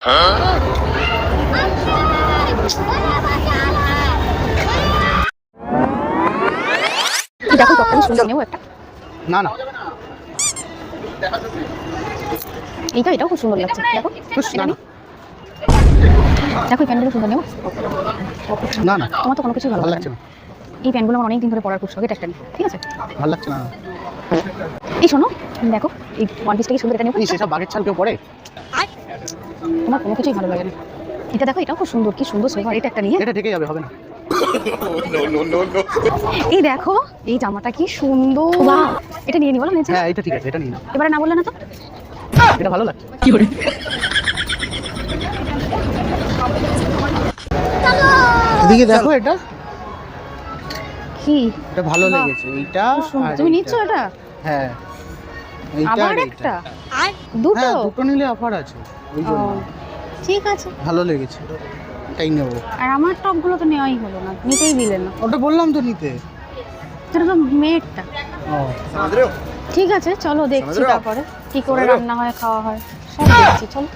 দেখো টপটা সুন্দর নেবো একটা। না না এটাও খুব সুন্দর লাগছে। দেখো না না দেখো এই প্যান্টগুলো সুন্দর নেবো। না না তোমার তো কোনো কিছু ভালো ভালো লাগছে লাগছে না। না, এই প্যান্টগুলো আমার অনেকদিন ধরে পরার খুব শখ, এটা একটা নিই, ঠিক আছে? ভালো লাগছে না। এই শোনো, দেখো এই ওয়ান পিসটা কি সুন্দর, এটা নেবো। সেসব বাঘের ছাল কেউ পরে? তোমার কোনো কিছুই ভালো লাগে না। এটা দেখো, এটাও খুব সুন্দর, কি সুন্দর সোফা, এটা একটা নিয়ে। এটা থেকে যাবে, হবে না। এই দেখো এই জামাটা কি সুন্দর, এটা নিয়ে নি বলো নিচে। হ্যাঁ এটা ঠিক আছে, এটা নিয়ে নাও। এবারে না বললে না তো। এটা ভালো লাগছে। কি করে এদিকে দেখো, এটা কি এটা ভালো লেগেছে, এইটা আর তুমি এইটা। নিচ্ছ এটা? হ্যাঁ এইটা আবার আর একটা? এইটা। দুটো? হ্যাঁ দুটো নিলে অফার আছে, ওই ও, জন্য ঠিক আছে। ভালো লেগেছে, এটাই নেবো। আর আমার টপগুলো তো নেওয়াই হলো না, নিতেই দিলেন না। ওটা বললাম তো নিতে। এটা তো মেয়েরটা। ও ঠিক আছে চলো দেখছি তারপরে কি করে রান্না হয়, খাওয়া হয় সব দেখছি, চলো।